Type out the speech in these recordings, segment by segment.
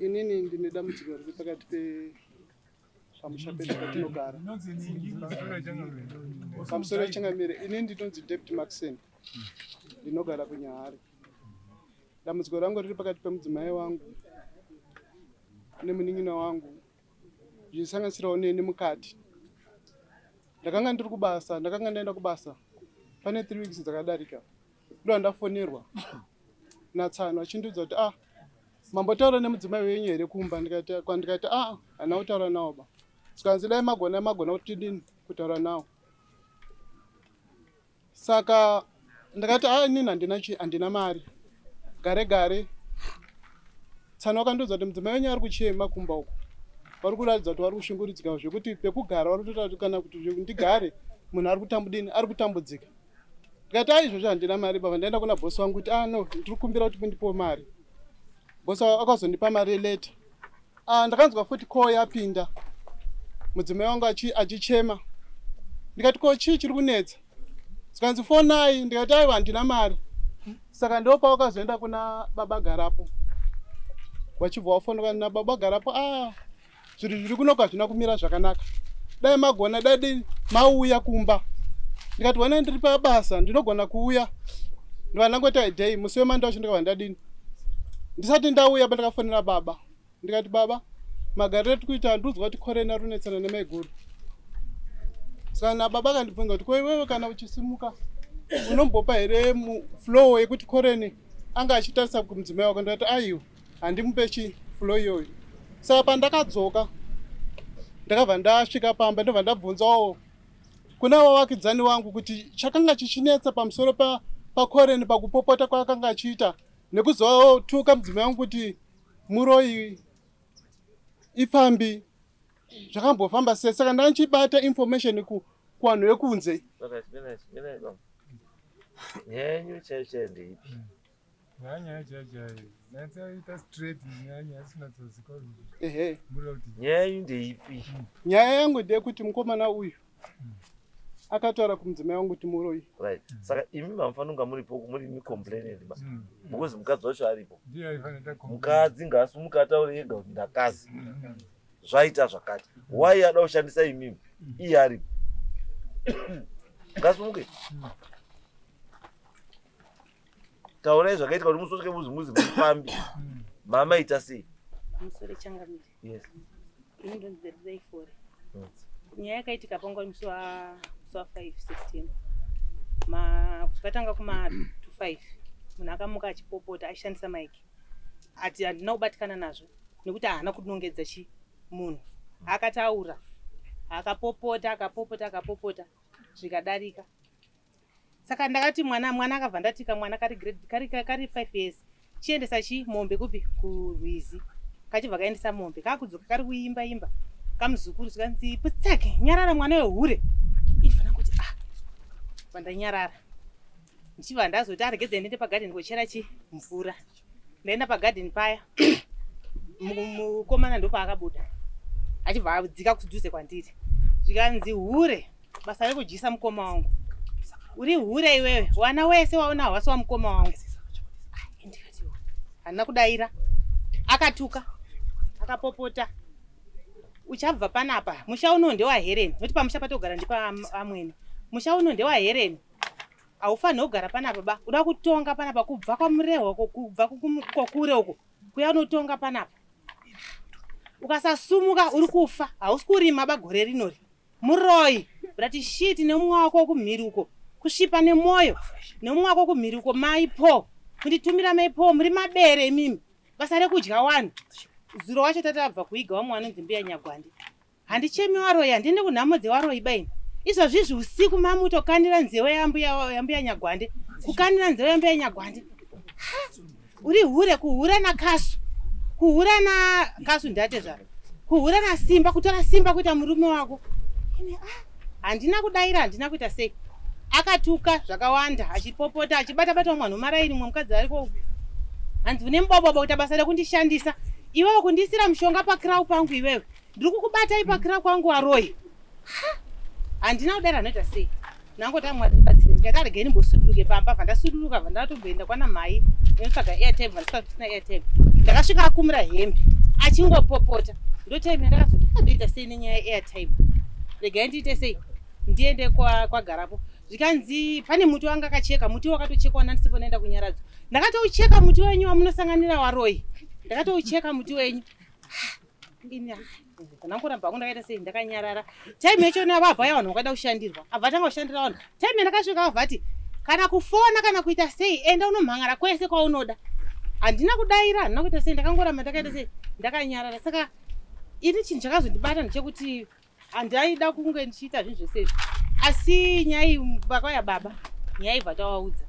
Inini ndine dambudziko riri pakati pamusha pedu patinogara. Pamusoro Changamire, inini ndinonzi David Maxson. Ndinogara kuNyahare. Dambudziko rangu riri pakati pemudzimai wangu nemunin'ina wangu. Zvichisanganisirawo neni mukati. Ndakanga ndiri kubasa, ndakanga ndaenda kubasa. Pane 3 weeks dzakadarika. Ndo ndafonerwa. Natsano achindiudza kuti mambotaura nemudzimai wenyu here kumba. Ndikati hana kutaura nawo ba. Sikanzi dai magona kuti dini kutaura nawo. Saka ndakati inini handina mari. Gare. Tsano akandiudza kuti mudzimai wenyu ari kuchema kumba uko. Vari kuratidza kuti vari kushunguridzika zvekuti pekugara vari kutotaura kana kuti ndigare munhu ari kutambudzika. Ndikati izvozvo handina mari baba, ndaenda kuna bosi wangu kuti no, ndiri kumbira kuti mundipewo mari. Bosi akazondipa mari yeleta. Ndakanzwa futi ko yapinda. Mudzimai wangu achichema. Ndikati ko chii chiri kunetsa? Sikanzi fonai, ndikati handina mari. Saka ndopa wakazoenda kuna baba Garapo. Wachibva wafonera na baba Garapo, zviri zviri kunoka zvina kumira zvakanaka. Dai magona dai mauya kumba. Ndikati wana ndiri pabasa, ndinogona kuuya. Ndovanangota day musi weMonday ndakava ndadini. Ndisati ndauya ndakafonera baba. Ndikati baba, magariro tikuita nduzwa kuti korena runetsana nemaiguru. Saka na baba akandibvunza kuti wewe kana uchisimuka unombopa here flow yekuti koreni anga achitarisa kumudzimai wako. Ndikati aiyo handimupe flow iyoyo. Saka pandakadzoka ndakabva ndasvika pamba ndobva ndabvunzawo kuna wavakidzani wangu kuti chakanga chichinetsa pamusoro pakoreni pakupopota kwaakanga achiita nekuzotuka mudzimai wangu kuti muroyi ifambi zvakambofamba sei. Saka ndachibata information kuvanhu vekunze. Nyenyu chaichai ndeipi? Nyenyu ndeipi? Nyaya yangu ndeyekuti mukomana uyu akataura kumudzimai wangu kuti muroyi. Right. Saka imi mamfanira kunga muri complainant ba. Because mukadzi wacho aripo. Mukadzi ngaasimuke ataure ega kuti ndakazi. Zvaita zvakati. Why ada kushandisa imimi? Iye aripo. Ngasimuke. Taurai zvakaita kuti musosvike muzimuzi mufambi. Mama ita sei? Musore Changamire. Yes. Ini ndonzerei fore. Nyaya yakaitika panguva musi wa 5:16. Kwatanga kuma 2:5. Munhu akamuka achipopota achishandisa maiki. Ati handina kubatikana nazvo nekuti haana kunongedza munhu. Akataura. Akapopota zvikadarika. Saka ndakati mwana akabva ndatika mwana kari 5 years. Chiendesa mombe kupi kurwizi. Kachibva kaendesa mombe kakudzoka kari kuimba. Kamuzukuru zikanzi putsake nyarara mwana wehure. Ifana kuti vandanyarara. Ndichibva ndazoti aregedze ndende pagarden kochera mvura. Ndaenda pagarden paya. Mukomana ndo paakabuda. Achibva adzika kudhuze kwandiri. Zvikanzi hure basa rekujisa mukoma wangu. Uri hure iwewe, wana wese waona hawasi wa mukoma wangu. Ndikati hana kudaira. Akatuka. Akapopota. Uchabva panapa, musha uno ndewa Helen. Noti pamusha patogara ndipa amweni. Musha uno ndewa Helen. Aufanira kugara panapa ba. Uda kutonga panapa kubva kwamureho kubva kokure uko. Kuya unotonga panapa. Ukasasumuka uri kufa, hausi kurima bagore rinori. Muroyi, brati shit nemumwe wako kumhiri uko. Kushipa nemoyo. Nemumwe wako kumhiri uko maipo. Munditumira maipo muri mabere mimi. Basa rekudya wani. Zuro wacho tatabva kuiga wamwe anonzi Mbuya Nyagwande. Handichemi waroyi, handinde kunhamo dzewaroyi baini. Izvozvi usiku mamutokanira nzewe yambuya Nyagwande. Kukanira nzewe yambuya Nyagwande. Uri hure kuhura naKasu. Kuhura naKasu ndate zvaro. Kuhura naSimba, kutora Simba kuita murume wako. Handina kudaira, handina kuita sei. Akatuka zvakawanda, achipopota, achibata mwanhu maraini mukadzi ariko. Hanzi une mubobo kuti basa rekundishandisa. Iwewe kundisira mushonga pakrau pangu iwewe. Ndiri kukubata ipa krau kwangu waroyi. Handina kudara noita sei. Nangota Mwari batsire. Ndikati aregeni mbosuduke pamba, vandasuduka vandatobenda kwana mai. Ndinotsvaga airtime, vandisina airtime. Ndakasvika akumira hembe. achingopopota. Ndotime ndakazoti ndoita sei nenyaya yeairtime. Regai ndiite sei ndiende kwagarapo. Zvikanzi pane muti wanga akacheka, muti wakatochekwa nandisipo naenda kunyaradzwa. Ndakatoucheka muti wenyu wamunosanganira waroi. Ndakatoucheka muti wenyu. Ina ndangoramba hangu ndakaita sei ndakanyarara. Time yacho navabva yavanhu vakada kushandirwa. Abva tanga kushandira vanhu. Time yandakasvika vati kana kufona kana kuita sei enda unomhangara kwese kwaunoda. Handina kudaira, handina kuita sei, ndakangoramba ndakaita sei ndakanyarara. Saka ini chinhu chakazondibata ndechekuti handaida kunge ndichiita zvinhu zvese izvi. Asi nyaya vakauya baba, nyaya ibva tawaudza.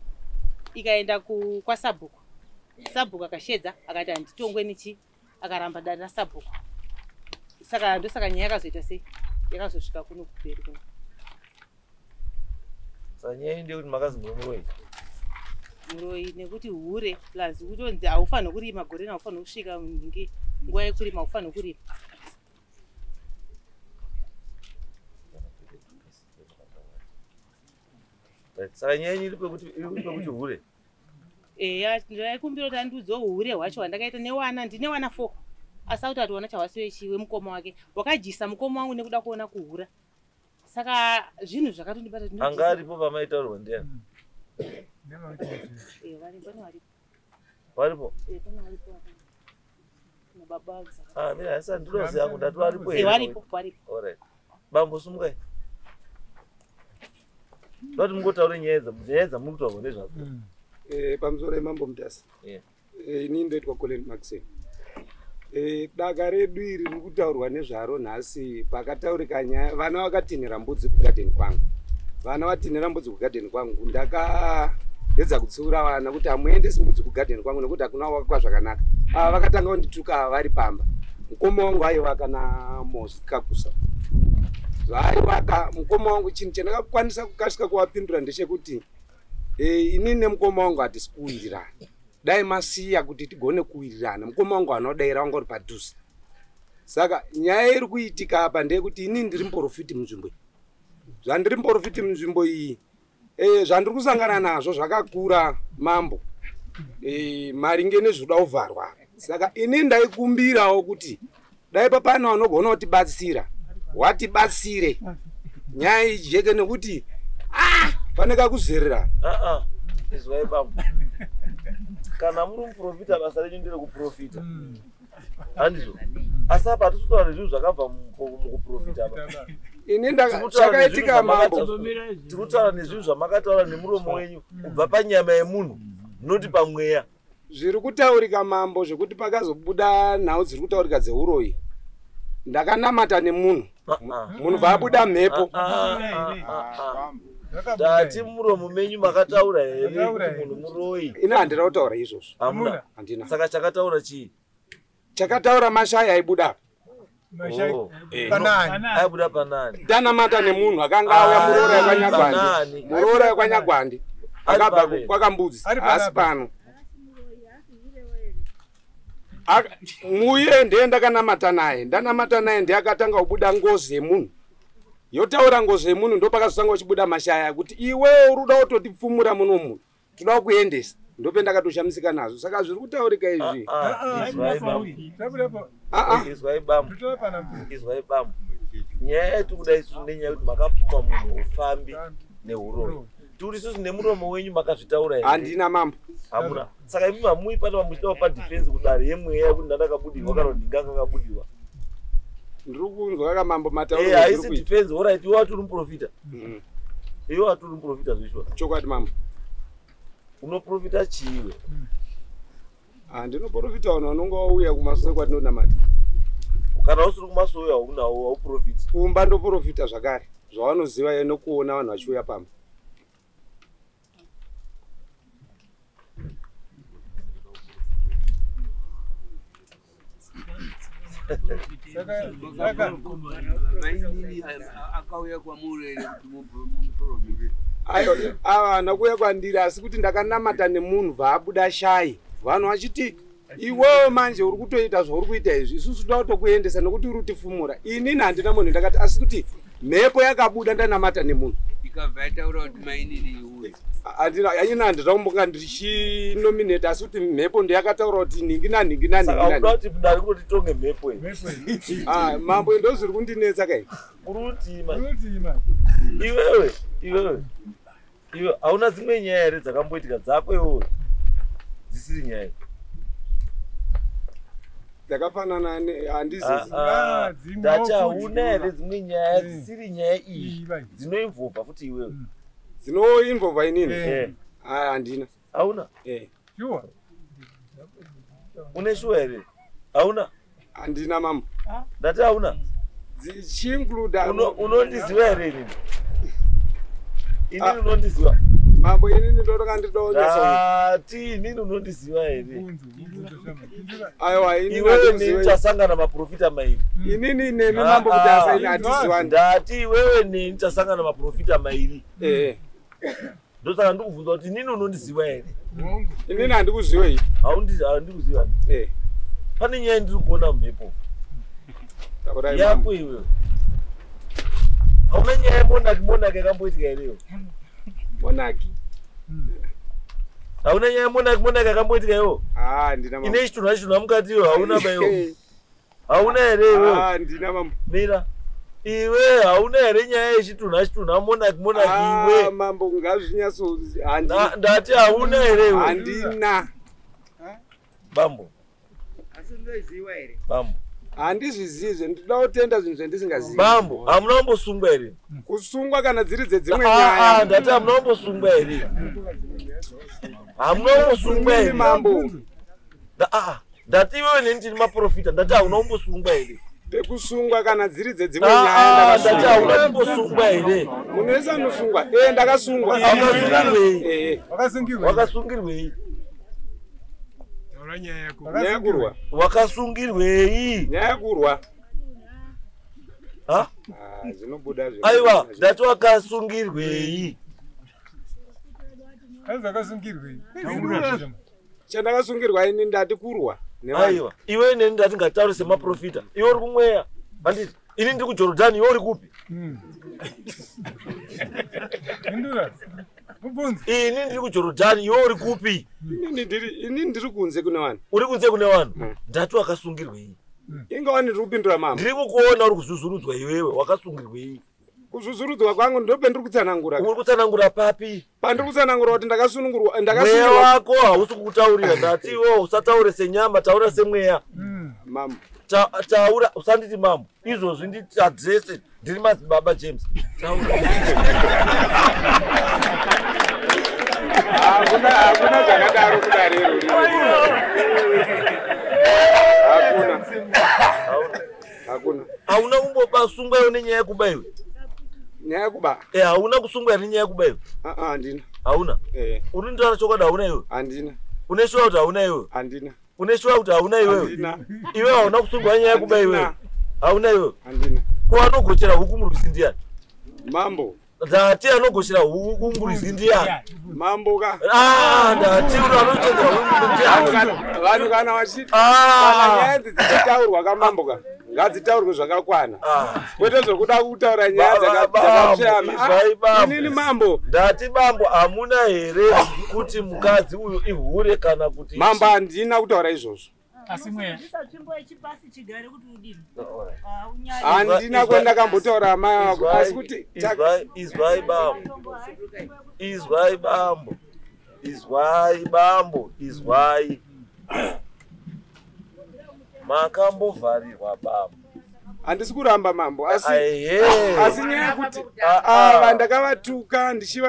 Ikaenda kwaSabhuku. Sabhuku akashedza akati handitongwe nichi, akaramba dare raSabhuku. Saka ndosaka nyaya yakazoita sei yakazosvika kuno kubheri kuno. Saka nyaya ndeyekuti makazi muroi. Muroi nekuti hure plus kutonzi haufanhi kurima gore haufanhi kusvika munhingi nguva yekurima haufanhi kurima. Saka nyaya iri pekuti hure. Eya ndaikumbira kuti andiudzewo hure hwacho hwandakaita newana ndine wana 4. Asi kuti ationa chawasiwe mukoma wake wakajisa mukoma wangu nekuda kuona kuhura. Saka zvinhu zvakatondibata ndinoziva. Anga aripo pamaitaurwa ndiani? Varipo? Mimi hasa ndinoziva kuti ndatu varipo here. Varipo. Alright. Bambo sumukai. Ndoti mungotaure nyaya muri kutaurwa nezvazvo. Pamusoro Mambo Mutasa. Ini ndoitwa Colin Maxim. Daka redu iri riri kutaurwa nezvaro nhasi pakataurika nyaya vana vakatinhira mbudzi kugadheni kwangu. Vana vatinhira mbudzi kugadheni kwangu ndakaedza kutsiura vana kuti hamuendesi mbudzi kugadheni kwangu nekuti hakuna wakwa zvakanaka. Ava vakatanga kundituka vari pamba. Mukoma wangu aiwa kana Mosikakusa. Zvaiwaka mukoma wangu chinhu chandakakwanisa kukasika kuvapindura ndechekuti inini nemukoma wangu hatisi kuwirirana. Dai masiya kuti tigone kuwirirana. Mukoma wangu anodaira wangu uri padhuze. Saka nyaya iri kuitika apa ndeyekuti inini ndiri muprofiti munzvimbo iyi. Zvandiri muprofiti munzvimbo iyi zvandiri kusangana nazvo zvakakura Mambo. Maringe nezvoda kuvharwa. Saka inini ndaikumbirawo kuti dai papano vanogona kutibatsira watibatsire nyaya ijeke nekuti faneka kuzerera. Izwai bambo. Kana muri muprofita basa renyu ndere kuprofita. Handizvo. Asi apa hatisi kutaura nezvinhu zvakabva mukuprofita apa. Ini chakaitika Mambo. Tiri kutaura nezvinhu zvamakataura nemuromo wenyu kubva panyama yemunhu noti pamweya. Zviri kutaurika Mambo zvekuti pakazobuda nhau dziri kutaurika dzeuroyi. Ndakanamata nemunhu. Munhu bvabuda mhepo. Tati muromo menyu makataura here kuti munhu muroi. Ina handina kutaura izvozvo. Hamuna. Handina. Saka chakataura chii? Chakataura Mashaya aibuda. Panani. Aibuda panani. Ndanamata nemunhu akanga auya muroora yekwanyagwandi. Muroora yekwanyagwandi. Akabva kwakambudzi. Asi pano. Muye ndiye ndakanamata naye. Ndanamata naye ndiye akatanga kubuda ngozi yemunhu. Yotaura ngozi yemunhu ndopakazotanga kuchibuda Mashaya kuti iwe uruda kutotipfumura munomu. Toda kuendesa. Ndope ndakatoshamisika nazvo. Saka zviri kutaurika izvi. Izwai bambo. Nyaya yetu kuda isu nenyaya kuti makapfuma munhu ufambi neurori. Turi isusu nemuromo wenyu makazvitaura here. Handina Mambo. Hamuna. Saka imi hamui pano muchitawo padefense kudare yemweya yekuti ndandakabudirwa kana kuti ndinga akabudirwa. Ndiri kunzwa kaMambo matauro. Haisi defense, alright, iwe waturi muprofita. Iwe waturi muprofita zvishwa. Chokwadi Mambo. Unoprofita chiwe. Ndinoprofita vanhu vanonga vauya kumasoro kwatinonamata. Kana usiri kumasoro haunawo hauprofiti. Kumba ndoprofita zvakare. Zvavanoziva nekuona vanhu vachiuya pamba. Ava nakuya kwandiri asi kuti ndakanamata nemunhu bvabuda shayi. Vanhu vachiti iwewe manje uri kutoita zvauri kuita izvi. Isusu toda kutokuendesa nekuti uri kutifumura. Inini handina munhu ndakati asi kuti mhepo yakabuda ndanamata nemunhu. Anyina handirakumbonga ndichinominate asi kuti mhepo ndeyakataura kuti ningi saka uda kuti dari kuti tonge mhepo iyi mambo ndo zviri kundinetsa kai kurutima iwewe hauna dzimwe nyaya here dzakamboitika dzako iwewe dzisiri nyaya dzakafanana handizindati hauna here dzimwe nyaya dzisiri nyaya iyi dzinoinvhovha futi iwewe dzinoinvhovha inini handina hauna une shuwa here hauna handina mambo ndati hauna dzichiincluda unondiziva here inini inini unondiziva mambo inini ndotoka ndidoonyati inini unondiziva here aiwa iwewe neni tasangana maprofita mairi inini nemi mambo kuti asaini hatizivani ndati iwewe neni tasangana maprofita mairi ndosaka ndikubvunza kuti inini unondiziva here inini handikuziva iyi handikuziva pane nyaya ndiri kuona mumhepo yako iwewe hauna nyaya yemonaki yakamboitika here monaki hauna nyaya yemonaki yakamboitika iwo ndina ine chitunha mukati iwo hauna baiwo hauna here iwe ndina mambo mira iwe hauna here nyaya yechitunha monaki iwe mambo ngazvinyaso ndati hauna here iwe handina bambo bambo handizvizizve ndinoda kutenda zvinhu zvendisingazivi bambo hamuna kumbosungwa here kusungwa kana dziri dzedzimwe nyaya ndati hamuna kumbosungwa here hamuna kumbosungwa here mambo ndati iwewe neni tiri maprofita ndati hauna kumbosungwa here pekusungwa kana dziri dzedzimwe nyaya ndati hauna kumbosungwa here munoisa nosungwa ndakasungwa wakasungirwei nyaya yekurwa wakasungirwei nyaya yekurwa zvinobuda aiwa ndati wakasungirwei chandakasungirwa ini ndati kurwa aiwa iwe neni ndati ngataure semaprofita iwe uri kumweya handiti ini ndiri kujorodhani iwe uri kupi ini ndiri kujorodhani iwe uri kupi ini ndiri kunze kune vanhu uri kunze kune vanhu ndati wakasungirwei ingawani ndiri kupindura mambo ndiri kukuona uri kuzuzurudzwa iwewe wakasungirwei kuzuzurudzwa kwangu ndope ndiri kutsanangura uri kutsanangura papi pandiri kutsanangura kuti ndakasunungurwa mweya wako hausi kukutaurira ndati iwo usataure senyama taura semweya mambo taura usanditi mambo izvozvi nditi adrese ndiri madzibaba James taura hakuna zvakadaro kudarero hakuna hauna kumbosungwa iwe nenyaya yekuba iwe nyaya yekuba hauna kusungwa nenyaya yekuba iwe handina hauna uri ndotaura chokwadi hauna iwe handina une shuwa kuti hauna iwe handina une shuwa kuti hauna iwewe iwe hauna kusungwa nenyaya yekuba iwe hauna iwe handina kuanogochera huku murwisi ndiani mambo ndati anogochera huku murwisi ndiani mambo ka ndati uri anotendera huku ndiani vanhu kana vachikana nyaya idzi dzichitaurwa kamambo ka ngadzitaurwe zvakakwana kwete zvokuda kutaura nyaya dzakapsvama inini mambo ndati mambo hamuna here kuti mukadzi uyu ihure kana kuti mambo handina kutaura izvozvo handina kwenda kambotaura mai vako asi kuti izwai bambo izwai bambo izwai bambo izwai makambovharirwa bambo handisi kuramba mambo asi nyaya yekuti ndakavatuka ndati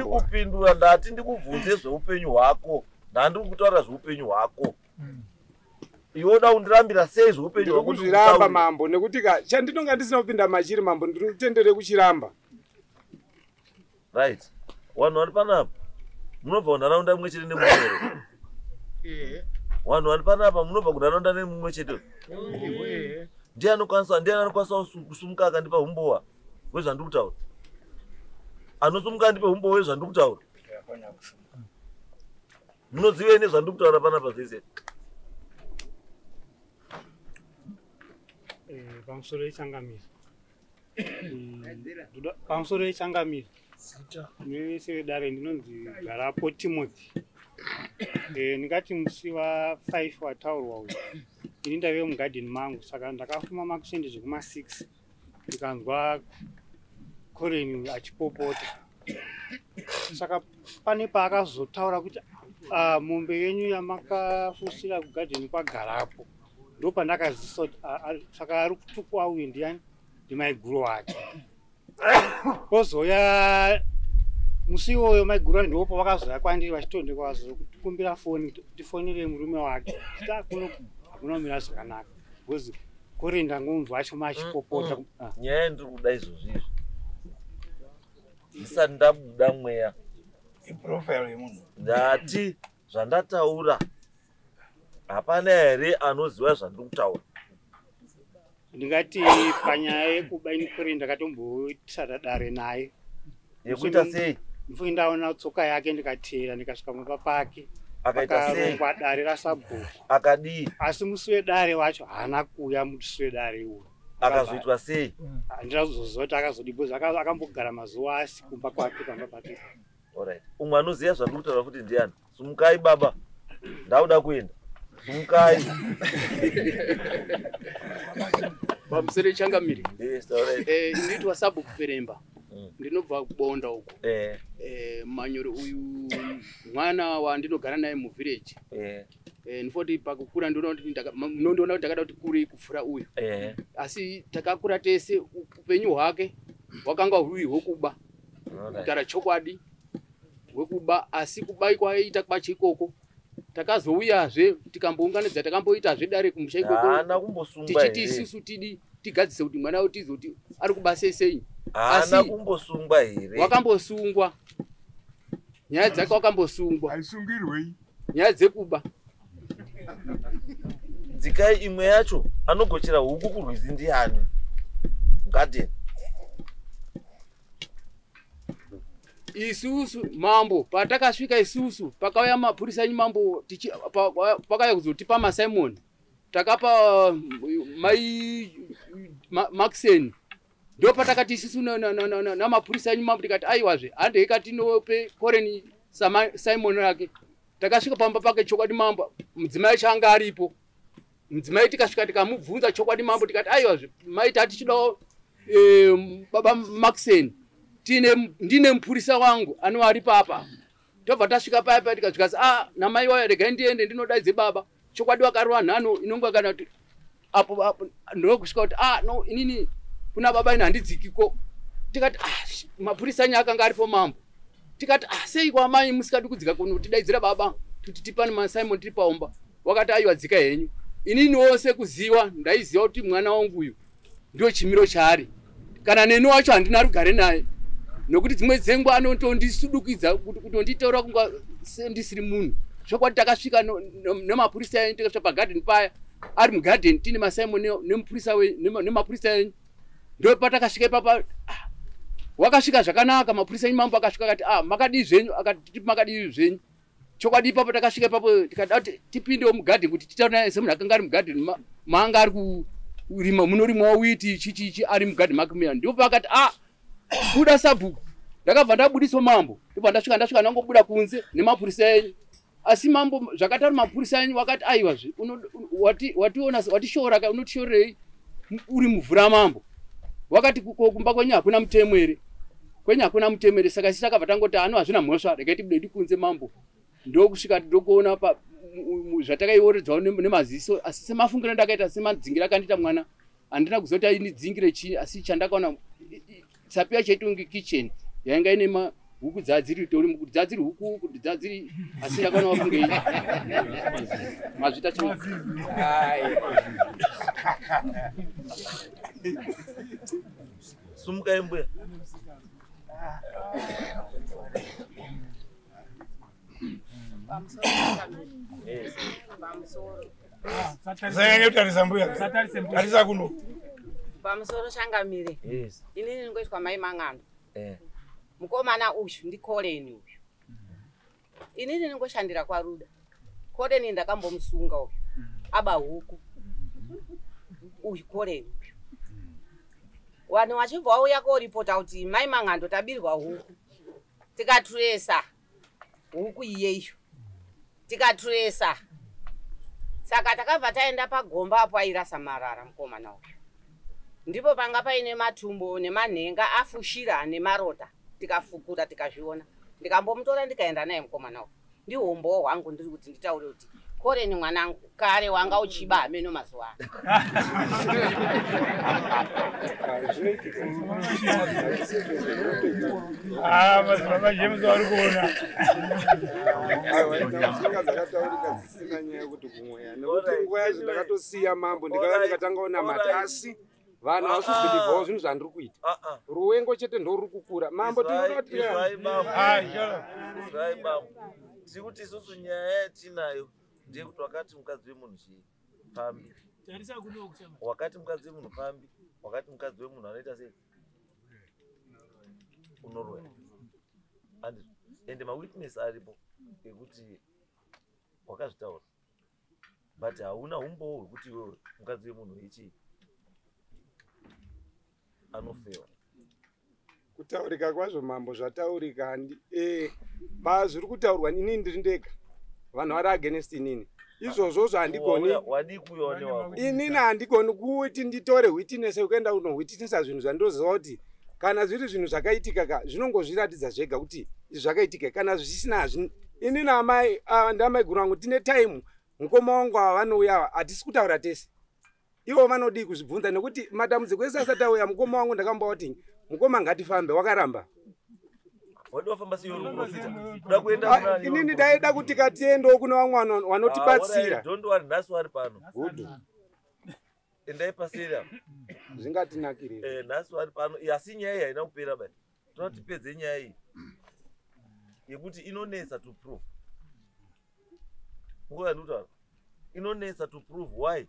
kupindura ndati ndikubvunze zveupenyu hwako ndandiri kutaura zveupenyu hwako iwe uda kundirambira sei zveupenyu hwako kuzviramba mambo nekuti chandinonga ndisina kupinda machiri mambo ndiri kutendere kuchiramba right vanhu vari panapa munobva kunharaunda imwe chete nemunyoro vanhu vari panapa munobva kunharaunda nemumwe chete ndiani anokwanisa kusumuka akandipa umbowa wezvandiri kutaura anosumuka andipe umbowa wezvandiri kutaura munozive nezvandiri kutaura panapa zvese pamusoro yechangamiro pamusoro wechangamire nevesedare ndinonzi Garapo Timothy. Ndingati musi wa5 wataurwa uyu ini ndaive mugadheni mangu, saka ndakafuma makusende zvekuma6 ndikanzwa Colin achipopota. Saka pane paakazotaura kuti mombe yenyu yamakafusira kugadheni kwaGarapo ndo pandakazisa kuti saka ari kutukwa uyu ndiani ndimaiguru wacho. Kozoya musi iwoyo maiguru ndopo vakazoya kwandiri vachitondeka vazokutikumbira foni kuti fonere murume wake akunomira zvakanaka because Colin ndangonzwa acho machipopota. Nyaya ndiri kuda izvozvizvi ndisati ndabuda mweya ndati zvandataura hapana here anoziva zvandiri kutaura. Ndingati panyaya yekuba ini Colin ndakatombotsara dare naye yekuita sei ndifuki ndaona tsoka yake ndikateera ndikasvika mumba pake akaita sei dare rasabhuku akadii asi musi wedare wacho haana kuuya musi wedare iwo akazoitwa sei handina kuzoziva kuti akazodiboza akambogara mazuva asi kumba kwake pamba pake. Alright, umwe anoziva zvandiri kutaura futi ndiani? Sumukai baba, ndauda kuenda. Sumukai. Pamusoro wechangamire. Yes, alright. Ndinoitwa Sabhuku Feremba. Ndinobva kubonda uko. Manyoro uyu mwana wandinogara naye muvillage. Ndifoti pakukura ndinoona kuti ndakada kuti kuri kupfura uyu. Asi takakura tese upenyu hwake hwakanga huri hwokuba. Kutaura chokwadi hwekuba, asi kubai kwaita kwachikoko takazouyazve tikambounganidza takamboitazve dare kumusha ikoko tichiti isusu tigadzise kuti mwana utizoti ari kuba sei. Asi kumbosungwa here wakambosungwa nyaya dzake wakambosungwa aisungirwei nyaya dzekuba dzikai imwe yacho anogochera huku kurwizi ndiani garden isusu mambo patakasvika isusu pakauya mapurisa mambo pakauya kuzotipa maSimon takapa mai Maxen ndo patakati isusu namapurisa mambo tikati aiwazve hande ikatinope Colin Simon rake takasvika pamba pake chokwadi mambo mudzimai changa aripo mudzimai tikasvika tikamubvunza chokwadi mambo tikati aiwazve mai tatichidawo baba Maxen ndine mupurisa wangu ari papa. Tobva tasvika paya tikasvika namai wayo regai ndiende ndinodaidze baba chokwadi wakarwa nhano inongwa kana kuti apo ndokusvika kuti no inini kuna baba ine handidzikiko. Tikati mapurisa anya akanga aripo mambo tikati sei kwa mai musikadi kudzika kunotidaidzira baba kuti tipane maSimon tiri paomba. Wakati aiwa dzika henyu inini wose kuziva ndaiziva kuti mwana wangu uyu ndio chimiro chaari kana neni wacho handina rugare naye nokuti dzimwe dzenguva anotondisudukidza kutonditaura kunga sendisiri munhu. Chokwadi takasvika nemapurisa enyu tikasvika pagadheni paya ari mugadheni tine maSimon nemapurisa enyu ndo patakasvika ipapa wakasvika zvakanaka mapurisa enyu mambo akasvika akati makadii zvenyu akati makadii zvenyu. Chokwadi ipapo takasvika ipapo tikada kuti tipindewo mugadheni kuti titaure naye semunhu akanga ari mugadheni maanga ari kurima munorimwawo witi chichichi ari mugadheni make muya. Ndipo pakati buda Sabhuku ndakabva ndabudiswa mambo ndibva ndasvika ndangobuda kunze nemapurisa enyu. Asi mambo zvakataura mapurisa enyu wakati aiwazve wationa watishora unotishorei uri muvhura mambo. Wakati kumba kwenyu hakuna mutemo here kwenyu hakuna mutemo here. Saka sisi takabva tangoti hazvina mhosva regai tibude kunze mambo. Ndokusvika ndokuona zvatakaioredzwawo nemaziso asi semafungiro ndakaita semadzingira akandiita mwana handina kuzoti ainidzingire chii asi chandakaona sapiya chaitonge kitchen yainga ine huku dzadziri huku kuti dzadziri asi ndakaona wafunge mazvita chii sumukai mbuya Zayanya utarisa mbuya tarisa kuno pamusoro Changamire. Inini ndingoitwa mai Mang'ando. Mukomana uyu ndi Colin uyu. Inini ndingoshandira kwaRuda. Colin ndakambomusunga uyu. Aba huku. Uyu Colin uyu. Wanhu wachibva wauya koripota kuti mai Mang'ando tabirwa huku. Tikaturesa huku iyeyo. Tikaturesa. Saka takabva taenda pagomba apo airasa marara mukomana uyu. Ndipo panga paine matumbo nemanhenga afushira nemarota. Tikafukura tikazviona. Ndikambomutora ndikaenda naye mukomana uyu. Ndihombo hwangu ndiri kuti nditaure kuti Koreni mwanangu kare wanga uchiba ameno mazuwa. Mama James ari kuona. Dzakataurika dzisina nyaya kuti kumweya nekuti nguva yazvo ndakatosiya mambo ndikauya ndikatanga ona matasi vanhu vasubhilivhawo zvinhu zvandiri kuita ruwengo chete ndoruri kukura mambo tikuti isusu nyaya yatinayo ndeyekuti wakati mukadzi wemunhu chifambi wakati mukadzi wemunhu fambi wakati mukadzi wemunhu anoita sei unorwera ende mawitness aripo ekuti wakazvitaura but hauna umbowo hwekuti iwewe mukadzi wemunhu ichii anofewa kutaurika kwazvo mambo zvataurika zviri kutaurwa inini ndiri ndega vanhu vari against inini izvozvo zvandigoni inini handigoni kuti nditore witness ukaenda unohwitnesa zvinhu zvandoziva kuti kana zviri zvinhu zvakaitika ka zvinongozviratidza zvega kuti zvakaitika kana zvisina hazvini inini ndamai guru vangu tine time mukoma wangu avanouya hatisi kutaura tese ivo vanodii kuzvibvunza nekuti matambudziko ese asati auya mukoma wangu ndakambova kuti mukoma ngatifambe wakaramba inini ndaida kuti katiendewo kuna vamwe vanotibatsira nhasi vari pano endai pasera zvingatinakirira nhasi vari pano asi nyaya iyi haina kupera bai tonoti pedze nyaya iyi yekuti inonesa to prove ngoandikutaura inonesa to prove why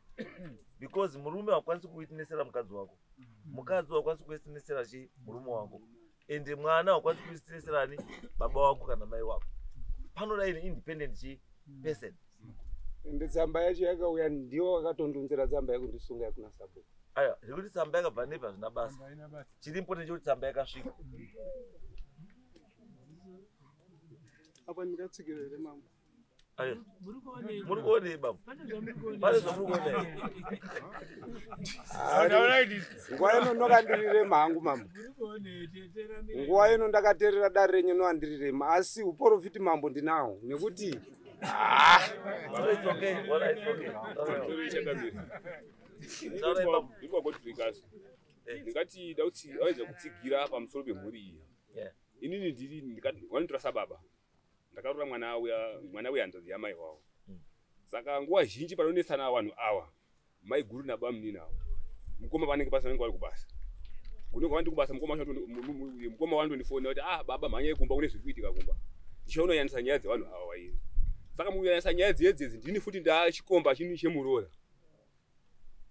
because murume hakwanisi kuwitnesera mukadzi wako mukadzi hakwanisi kuwitnesera chi murume wako ende mwana hakwanisi kuwitneserani baba wako kana mai wako panoda ine independent chi person ende tsamba yacho yakauya ndiwo wakatondunzira tsamba yako ndisunga yakuna sabo aya zvekuti tsamba yakabva nepa zvina basa chiri important chekuti tsamba yakasvika apa ndikatsigirire mambo aya muri kuonei baba pane zvamuri kuonei nguva ino ndokandirire mhangu mambo nguva ino ndakateerera dare renyu noandirirema asi uprofiti mambo ndinawo nekuti ndingati dauti awedza kutsigira pamusoro pemhuri iyi inini ndiri wanitora sababa ndakarora mwana uya hanzvadzi yamai wavo saka nguva zhinji panonesana vanhu ava mai guru nababa munini avo mukoma vanenge basa vanenge vari kubasa unenge wandi kubasa mukoma wandondifonera kuti baba mhanyai kumba kune zviri kuitika kumba ndichaunoyanisa nyaya dzevanhu ava vairi saka mukuyanisa nyaya dzedzedzi ndini futi ndachikomba chini chemuroora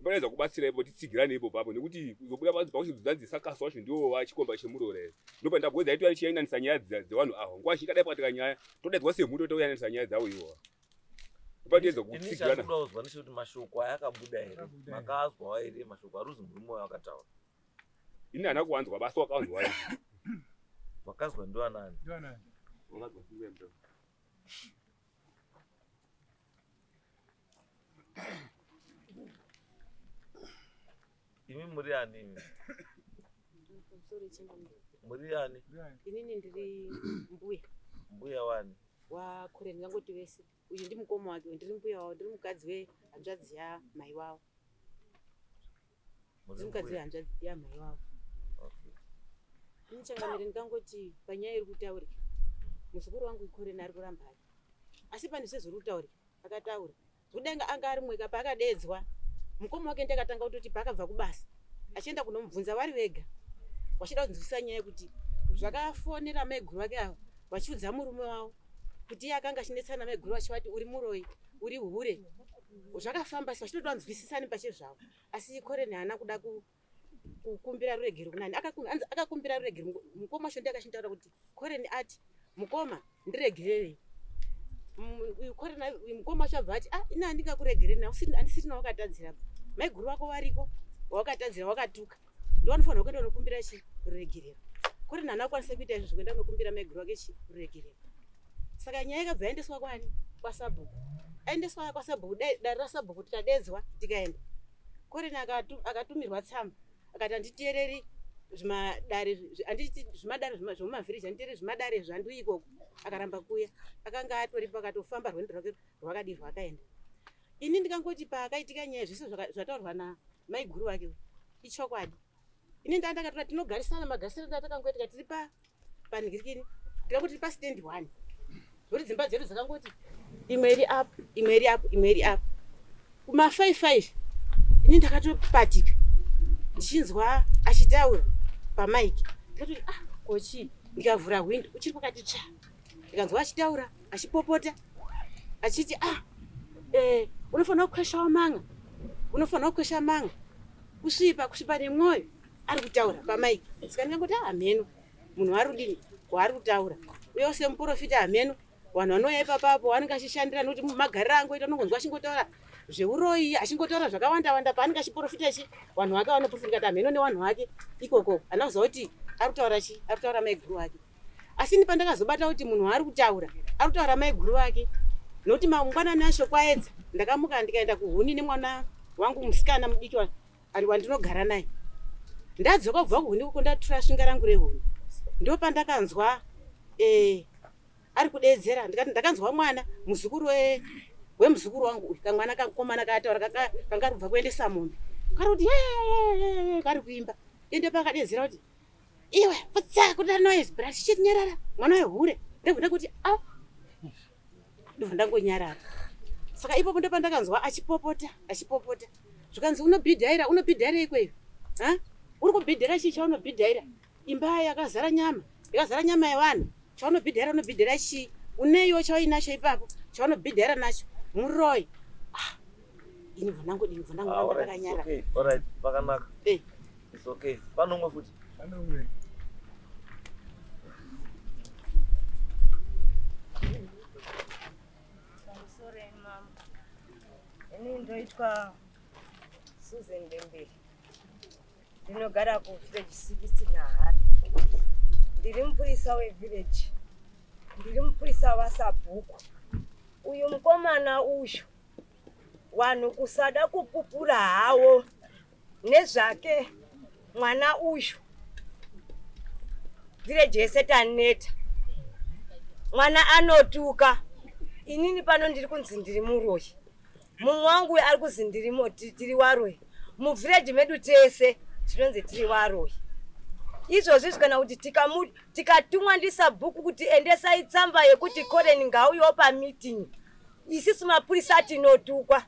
panoedza kubatsira ipo titsigirane ipo papo nekuti kuzobuda panzi pakuchidzanzi sakasi wacho ndiwo wachikomba chemuroora ere ndopa ndabwedza ito chiyananisa nyaya dzevanhu ava nguva zhinji kadai pakatika nyaya todaidzwa semhuto toyananisa nyaya dzavo iwova ndopa kutsigirana kuzwa nechekuti mashoko ayakabuda ere makazwawo ere mashoko aruzi murume wayo akataura ini hana kuwanzwa basi wakawanzwa ere wakazwa ndoanani wakazwa singwembe imi muri ani imi muri ani inini ndiri mbuya wani wakoreni ngangoti vese uyu ndi mukoma wake ndiri mbuya wavo ndiri mukadzi wehanzvadzi yamai wavo ndiri mukadzi wehanzvadzi yamai wavo inichangamire ndingangoti panyaya iri kutaurika muzukuru wangu ikoreni ari kuramba ari asi pane sezviri kutaurika akataura kudenga anga ari mweka paakadedzwa mukoma wake ndakatanga kutoti paakabva kubasa achienda kunomubvunza vari vega wachida kunzwisisa nyaya yekuti zvakafonera mai guru vake ava vachiudza murume wavo kuti iye akanga achinetsana mai guru vachivati uri muroi uri hure zvakafamba si vachitotoanzwisisani pachezvavo asi koreni haana kuda kukumbira ruregero kunani akakumbira ruregero mukoma wacho ndiakachintaura kuti koreni ati mukoma ndiregererei mukoma wacho abva ati ina handingakuregereni handisirina wakatadzira mai guru vako variko wakatadzira wakatuka ndowanofanira kuenda unokumbira chiregerero kuti nhana akwanise kuita izvo zvekuenda unokumbira maiguru wake chiregerero. Saka nyaya yakabva yaendeswa kwani? Kwasabhuku. Aendeswa kwasabhuku, dare rasabhuku tikadedzwa tikaenda. Koreni akatumirwa tsamba akati handiteereri zvimadare zvomumavhiriji, handiteereri zvimadare zvandu ikoko. Akaramba kuya, akanga atori pakatofamba rwendo rwake rwakadii rwakaenda. Ini ndikangoti pakaitika nyaya zvese zvataurwa namaiguru wake ichokwadi. Ini ndandakatora tinogarisana magarisiro atakangoitika tiri panhirikini tikangoti tiri pastand 1 zvokuti dzimba dzedu dzakangoti imwe iri up imwe iri up imwe iri up kuma 5 ini ndakatopatika ndichinzwa achitaura pamaiki ndikati kochi ndikavhura window uchiri pakati tsva ndikanzwa achitaura achipopota achiti unofanira kukweshawo manga unofanira kukwesha manga kusvipa nemwoyo ari kutaura pamaiki. Saka ndikangoti hameno munhu warudini waari kutaura uye semuprofita hameno vanhu vanouya ipapapo vanenge achishandira nokuti magariro angoita unongonzwa achingotaura zveuroyi achingotaura zvakawanda paanenge achiprofita chi vanhu vake vanoprofita kati hameno nevanhu vake ikoko ana kuziva kuti ari kutaura chi ari kutaura maiguru wake. Asi ndi pandakazobata kuti munhu waari kutaura ari kutaura maiguru wake nokuti mangwanani acho kwaedza ndakamuka ndikaenda kuhuni nemwana wangu musikana mudiki ari wandinogara naye. Ndadzoka kubva kuhuni uko ndatura svinga rangu rehuni ndo pandakanzwa ari kudedzera ndakanzwa mwana muzukuru wemuzukuru wangu kamwana kakomana kataura kangari kubva kuendesa mombe kari kuti kari kuimba ende pakadedzera kuti iwe putsa kuda noise but chinyarara mwana wehure ndebvuda kuti ndobva ndangonyarara. Saka ipopo ndo pandakanzwa achipopota zvikanzi unobhidhaira ikweyo uri kubhidhaira chii chaunobhidhaira imba yakazara nyama yevanhu chaunobhidhaira unobhidhaira chii uneiwo chauinacho ipapo chaunobhidhaira nacho muroyi ini vhonangodakanyara pakanaka it's okay panomwe futi ini ndoitwa Susan Dembele ndinogara kuvillage 16 Nahari. Ndiri mupurisa wevillage, ndiri mupurisa wasabhuku. Uyu mukomana uyu vanhu kusada kupupura hawo nezvake mwana uyu village yese taneta mwana anotuka. Inini pano ndiri kunzi ndiri muroyi, mumwe wangu ari kuzi ndiri tiri waroyi, muvillage medu tese tinonzi tiri waroyi. Izvozvi zvikana kuti tikatumwa ndisabhuku kuti endesai tsamba yekuti Koreni ngauyewo pameeting, isisu mapurisa tinotukwa.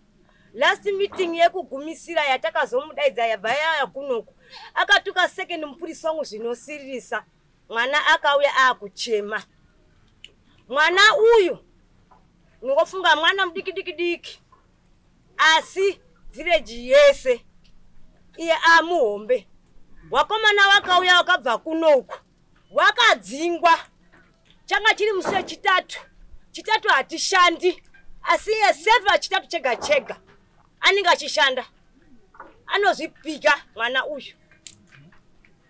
Last meeting yekugumisira yatakazomudaidza yabva yaya kunoku akatuka second mupurisa wangu zvinosirisa, mwana akauya akuchema. Mwana uyu ngofunga mwana mudiki asi village yese iye amuhombe. Wakomana wakauya wakabva kunoku wakadzingwa, changa chiri musi chitatu hatishandi, asi iye seva chitatu chega anenge achishanda, anozvipika mwana uyu.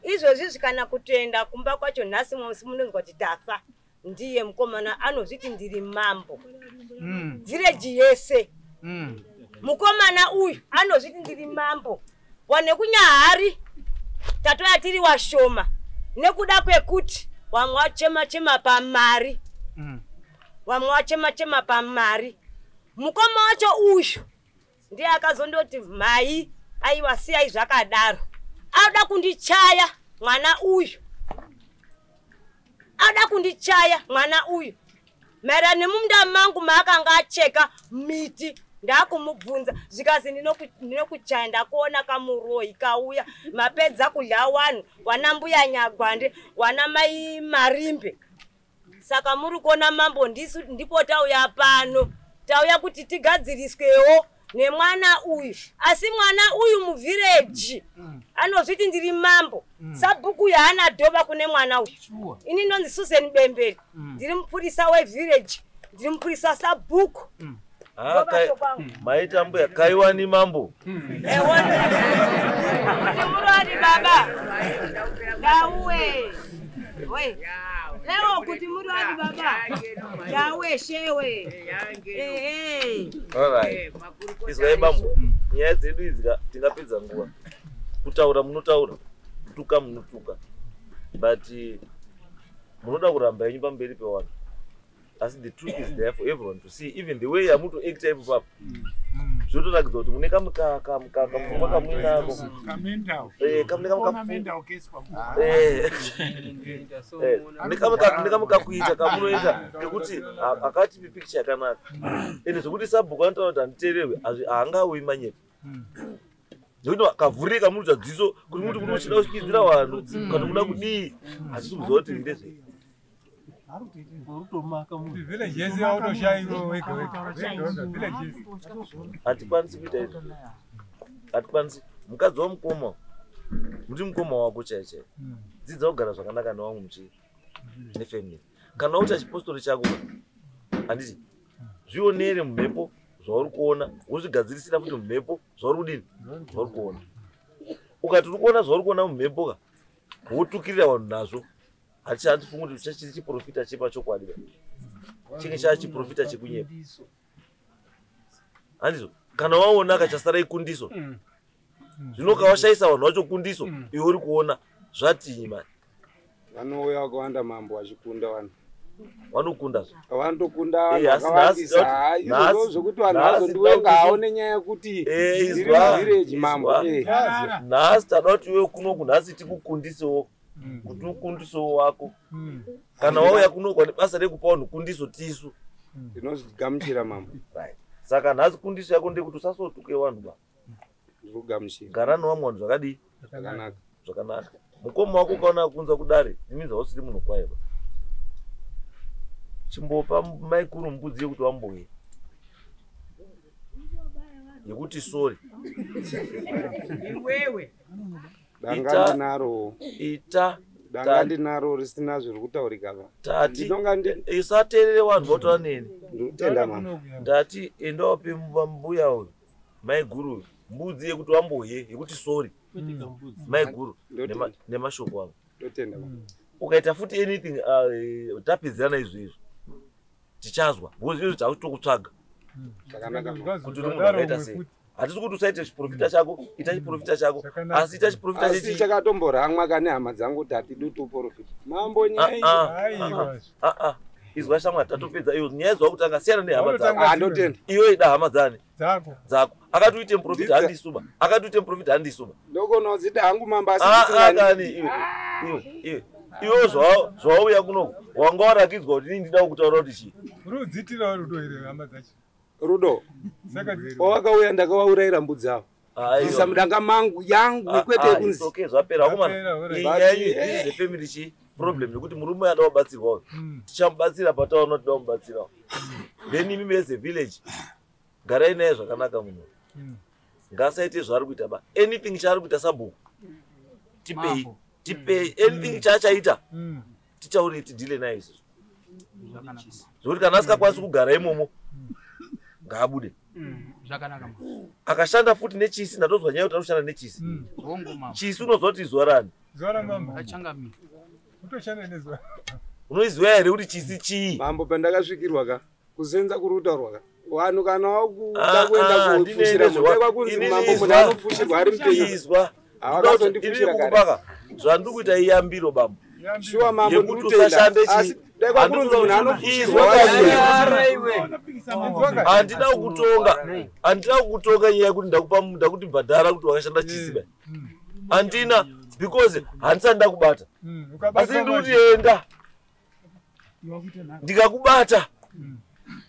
Izvozvi zvikana kutoenda kumba kwacho nhasi munonzwa kuti tafa, ndiye mukomana anozviti ndiri mambo village yese. Mukomana uyu anozviti ndiri mambo. Wane kunyahari tatoya tiri washoma nekuda kwekuti vamwe vachema pamari, vamwe vachema pamari. Mukoma wacho uyu ndiye akazondoti mai aiwa siyai zvakadaro, ada kundichaya mwana uyu, ada kundichaya mwana uyu. Maererano nemumunda mangu maakanga acheka miti ndakumubvunza zvikazi ndinokuchaya ndakuona kamuroyi kauya mapedza kudya wanhu wana mbuya Nyagwande wana mai Marimbe. Saka muri kuona mambo ndisu ndipo tauya pano, tauya kuti tigadziriswewo nemwana uyu. Asi mwana uyu muvillage anozviti ndiri mambo, sabhuku yaana dhoba kune mwana uyu. Ini ndonzi Susan Dembele, ndiri mupurisa wevillage, ndiri mupurisa sabhuku. Maita mbuya kaiwani mambo. Muradi baba. Dawe. We. Leo kuti muradi baba. Dawe shewe. Alright. Izwa bambo. Nyaya dzedu idzi tingapedza nguva. Kutaura munotaura. Kutuka munotuka. But munoda kuramba yenyu pamberi pevanhu. As the truth is there for everyone to see, even the way yamuto act ipapo. Zvotoratidza kuti mune kamukaka mupfungwa kamuinako. Mune kamukakuita kamunoita kekuti akatipi picture yakanaka. Ende zvokuti sabhuku anotaura kuti handiteererwe haangawi manyete. Ndokuti kavhurika munoita dziso kuti muti uchida kushikidzira vanhu kana kuda kudii hatisi kuziva kuti ndezvei. Hatikwanisi kuita izvo. Hatikwanisi. Mukadzi wamukoma muti mukoma wako chaichai. Dzidza kugara zvakanaka nevamwe muchiri nefamily. Kana uita chipostori chako handiti zvionere mumhepo zvauri kuona wozvigadzirisira futi mumhepo zvauri kudini zvauri kuona. Ukati uri kuona zvauri kuona mumhepo wotukirira vanhu nazvo hatifunga kuti chiri chiprofita chepa chokwadi chinge chava chiprofita chekunyepa. Handizvo kana waona kachasara ikundiso zvino kawashaisa vanhu vacho kundiso iwe uri kuona zvatinyi mani. Vanouya wakawanda mambo achikunda vanhu. Vanokunda vanotokunda vakawandisa izvo zvokuti vanhu vazondiwenga aone nyaya yekuti village mambo. Nhasi tada kuti iwe kunoku nhasi tikukundisewo kuti ukundisewo wako. Kana wauya kunoku nebasa rekupa vanhu kundiso tisu ndinozvigamuchira mambo. Saka nhasi kundiso yako ndekuti usasotuke vanhu ba. Ndikugamuchira. Gara nevamwe vanhu zvakadii zvakanaka. Mukoma wako ukaona kunza kudare iminza usiri munhu kwaiva. Chimbopa maikuru mbudzi yekuti wamboye yekuti sorry iwewe danga ndinaro danga ndinaro risina zviri kutaurika pa tati isateerere vanhu votaura neni ndotenda mama ndati endawo pe mbuya uyu maiguru mbudzi yekuti wamboye yekuti sorry maiguru nemashoko avo ndotenda mama. Ukaita futi anything tapedzerana izvizvi tichazwa because izvo takutokutsvaga kuti unoita sei. Hatisi kuti usaite chiprofita chako ita chiprofita chako asi ita chiprofita chechi chakatomboramwa kane hama dzangu kuti hatidi kuti uprofita mambo nyaya izwa shamwari tatopedza iyo nyaya izwa kutanga siyana nehama dzako iwe ida hama dzane dzako akati uite muprofita handisuba akati uite muprofita handisuba ndokonozida hangu mambo asini iwe zvauya kunoku wanga warakidzwa kuti ndida kutaura kuti chii rudzitira rudo here hama dzacho rudo wawakauya ndakawaurayira mbudzi avo isa mudanga mangu yangu kwete yekunzi okay zvapera komana inyaya family chi problem yekuti murume ada kubatsirwa tichamubatsira pataona tida kumubatsira then imi as a village garai naye zvakanaka munhu ngasaite zvaari kuita ba anything chaari kuita sabhuku tipei anything chaachaita titaure tidhile naye izvo zvokuti kana asikakwanisi kugara imomo ngaabude akashanda futi nechisi ndatozwa nyaya kuti anoshanda nechisi chisi unozwa kuti zuva rani unoiziva here kuti chisi chii mambo pandakasvikirwa ka kusenza kuri kutaurwa ka vanhu kana wakuda kuenda kufushira mudekwa kunzi mambo munhu anofushirwa ari mupenyizwa havakazondifushira kare zvandiri kuita iyambiro bambo shuwa mambo yekuti usashande chii dekwa kunzi munhu anofushirwa handida kukutonga nyaya yekuti ndakuti bhadhara kuti wakashanda chisiba handina because handisati ndakubata asi ndikuti enda ndikakubata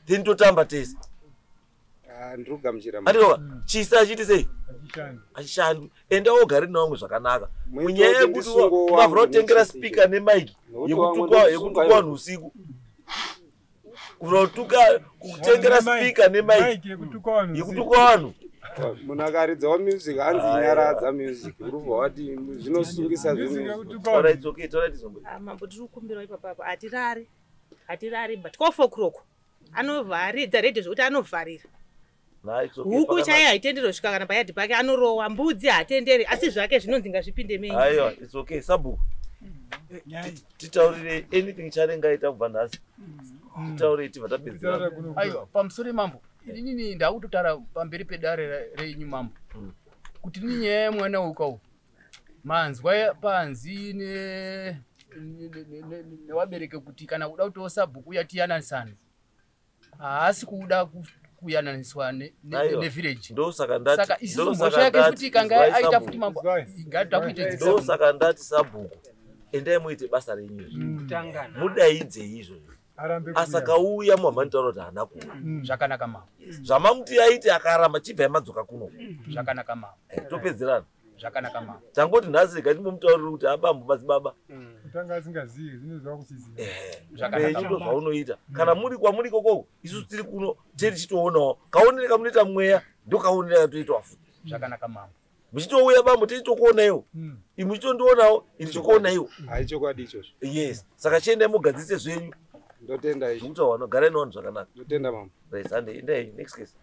then totamba tese andikova chisi achiti sei achishandi enda wogare nevamwe zvakanaka munyaya yekuti ukavhura kutengera spika nemaiki yekutuka vanhu usiku kutengera spika nemaiki yekutuka vanhu munhu akaridzawo music hanzi nyaradza music urubva wati zvinosungisa mambo tiri kukumbirawo ipapapo hatirari but ko4 o'clock anovharidza redhi zvokuti anovharira huku chaiye haitenderi kusvika kana payadhi pake anorowa, mbudzi haatenderi, asi zvake zvinonzi ngazvipinde menyu. Aiwa, it's okay. Sabhuku, titaurire anything charenga aita kubva nhasi. Titaurire tibva tapedzera. Aiwa, pamusoro mambo, inini ndakutotara pamberi pedare renyu mambo kuti ninyaya yemwana ukawo manzwa panzi newabereke kuti kana kuda kuti Sabhuku yatiyananisana haasi kuda kuyananiswa nevillage. Saka isusu mbosha yake futi kanga aita futi mambo ingada kuite ndo saka ndati Sabhuku endai muite basa renyu mudaidze izvo asakauya muhambanitaura kuti haana kuuya zvakanaka mambo zvamamuti aiti akaramba chibva yamadzoka kuno zvakanaka mambo topedzerana zvakanaka mambo tangoti nhasi rega ndimomutaurira kuti abambo madzibaba kutanga asingazivi zvinozva kusizira ndo zvaunoita kana muri kwamuri kokoko isusu tiri kuno tiri chitoonawo kaonereka munoita mweya ndokaonereka toitwa futi zvakanaka mambo muchitouya bambo tichitokuonaiwo imi muchitondionawo ini chikuonaiwo haichokwadi ichozvo. Yes, saka chiendai mugadzise zvenyu ndotenda kutaura garai nevanhu zvakanaka. ndotenda mambo. Right, Sunday, next case.